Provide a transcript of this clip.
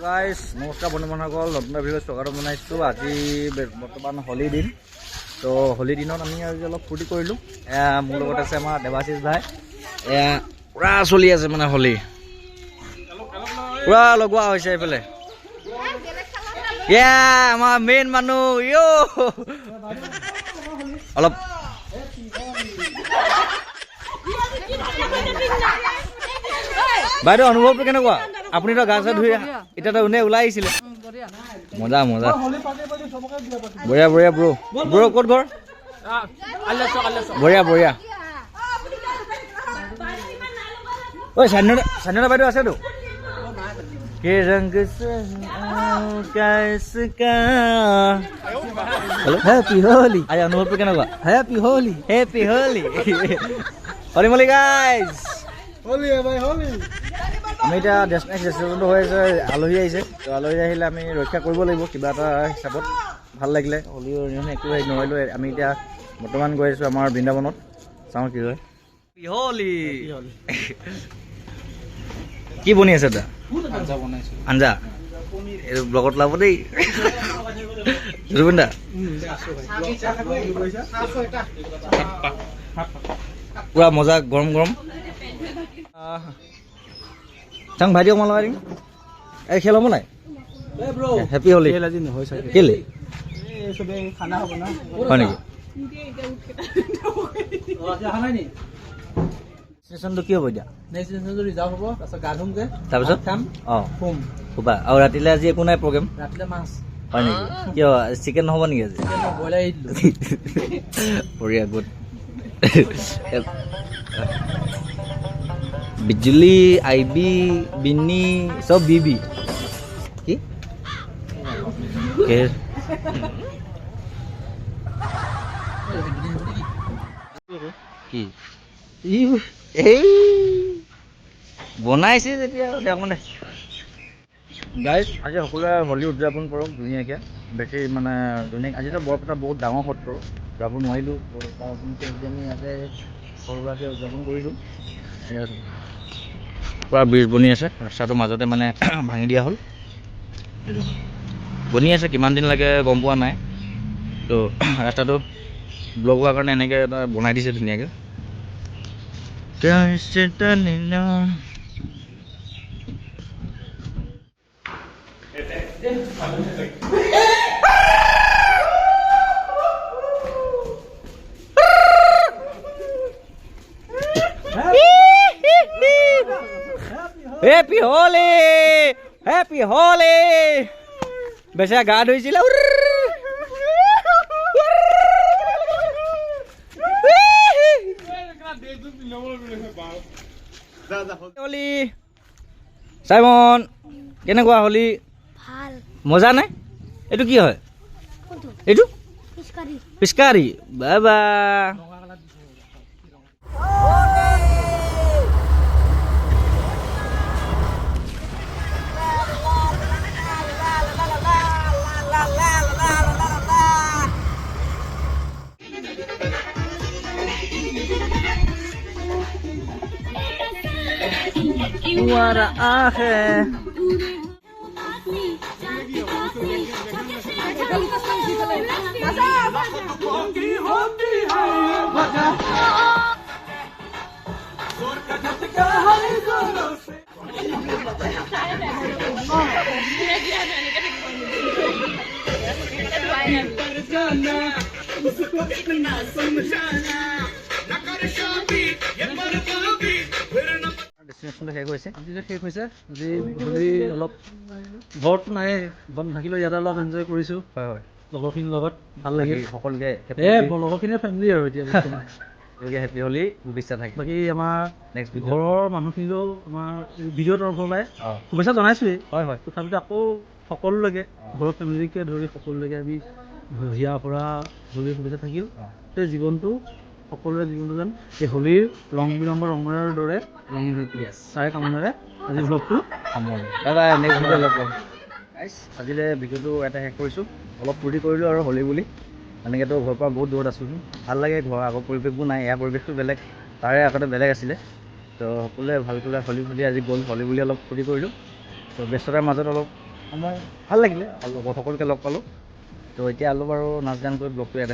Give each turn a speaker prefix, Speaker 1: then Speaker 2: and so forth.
Speaker 1: Guys নমস্কাৰ বন্ধুবান্ধৱসকল, নতুন video' স্বাগতম জনাইছোঁ। আজি বৰ্তমান হোলী দিন, তো হোলী দিনত আমি আজি অলপ ফূৰ্তি কৰিলোঁ। মোৰ লগত আছে আমাৰ দেৱাশিষ ভাই, পূৰা চলি আছে মানে হোলী পূৰা লগোৱা হৈছে এইফালে। আমাৰ মেইন মানুহ অলপ বাইদেউ অনুভৱটো কেনেকুৱা? আপুনিতো গা চা ধুই এতিয়াতো এনে ওলাই আহিছিলে। মজা মজা, বঢ়িয়া বঢ়িয়া। ব্ৰ ক'ত ঘৰ? বঢ়িয়া বঢ়িয়া। ঐ চান্যতা বাইদেউ আছেতো? হেপী হোলী। আজি অনুভৱটো কেনেকুৱা? Happy Holi, happy Holi. Holy moly guys, আমি এতিয়া ডেষ্টিনেশ্যনটো হৈ আছে, আলহী আহিছে। তো আলহী আহিলে আমি ৰক্ষা কৰিব লাগিব কিবা এটা হিচাপত। ভাল লাগিলে হোলী একো হেৰি নোৱাৰিলোঁ। আমি এতিয়া বৰ্তমান গৈ আছোঁ আমাৰ বৃন্দাবনত, চাওঁ কি হয়। হোলী কি বনি আছে দা? আঞ্জা এইটো ব্লগত ওলাব দেই। জুবিন দা পুৰা মজা, গৰম গৰম। চাং ভাইটি অকমান লগাই দিম। এই খেল হ'ব নাই? হেপী হোলী কেলে হয় নেকি? ষ্টেচনটো কি হ'ব এতিয়া? তাৰপিছত অঁ শুবা। আৰু ৰাতিলৈ আজি একো নাই প্ৰগ্ৰেম? হয় নেকি? কিয় চিকেন নহ'ব নেকি আজি? বঢ়িয়া, গুড। বিজুলী, আইবি, বিন্নি চব বিবি কি কি এই বনাইছে যেতিয়া মানে গাইজ আজি সকলোৱে হোলী উদযাপন কৰক ধুনীয়াকৈ, বেছি মানে ধুনীয়া। আজিতো বৰপেটা বহুত ডাঙৰ সত্ৰ, যাব নোৱাৰিলোঁ। আমি ইয়াতে সৰুভাৱে উদযাপন কৰিলোঁ। পূৰা ব্ৰিজ বনি আছে, ৰাস্তাটোৰ মাজতে মানে ভাঙি দিয়া হ'ল। বনি আছে, কিমান দিন লাগে গম পোৱা নাই। তো ৰাস্তাটো ব্লক হোৱাৰ কাৰণে এনেকৈ এটা বনাই দিছে ধুনীয়াকৈ। Happy Holi, happy Holi. বেচেৰা গা ধুইছিলে। হোলী চাইমন কেনেকুৱা হোলী? মজা নাই? এইটো কি হয়? এইটো পিচকাৰী। বাবা Suara akhir. ডেষ্টিনেশ্যনটো শেষ হৈছে, আজি হোলী অলপ ঘৰততো নাই, ঘৰত নাথাকিলেও ইয়াতে অলপ এনজয় কৰিছোঁ। হয় হয়, লগৰখিনিৰ লগত ভাল লাগিল। সকলোকে লগৰখিনিয়ে ফেমিলি আৰু এতিয়া হেপী হোলী শুভেচ্ছা থাকে। বাকী আমাৰ নেক্সট ঘৰৰ মানুহখিনিও আমাৰ ভিডিঅ'ৰ তৰফৰ পৰাই শুভেচ্ছা জনাইছোঁৱেই। হয় হয়, তথাপিতো আকৌ সকলোলৈকে ঘৰৰ ফেমিলিকে ধৰি সকলোলৈকে আমি হিয়াৰ পৰা হোলীৰ শুভেচ্ছা থাকিল। সেই জীৱনটো সকলোৰে জীৱনটো যেন এই হোলীৰ ৰং বিৰঙৰ ৰঙৰ দৰে ৰঙীন হৈ পৰি আছে, তাৰে কামনাৰে আজি ভ্লগটো সামৰণি। দাদা নেক্সট ভিডিঅ' লগ পাম। আজিলৈ ভিডিঅ'টো এটা শেষ কৰিছোঁ। অলপ ফূৰ্তি কৰিলোঁ আৰু হোলী বুলি। এনেকৈতো ঘৰৰ পৰা বহুত দূৰত আছোঁ, ভাল লাগে। ঘৰৰ আগৰ পৰিৱেশবোৰ নাই, ইয়াৰ পৰিৱেশটো বেলেগ, তাৰে আগতে বেলেগ আছিলে। তো সকলোৱে ভালকৈ হোলী বুলি আজি গ'ল, হোলী বুলি অলপ ফূৰ্তি কৰিলোঁ। তো ব্যস্ততাৰ মাজত অলপ
Speaker 2: আমাৰ ভাল লাগিলে আৰু লগৰ সকলোকে লগ পালোঁ। তো এতিয়া অলপ আৰু নাচ গান কৰি ব্লগটো ইয়াতে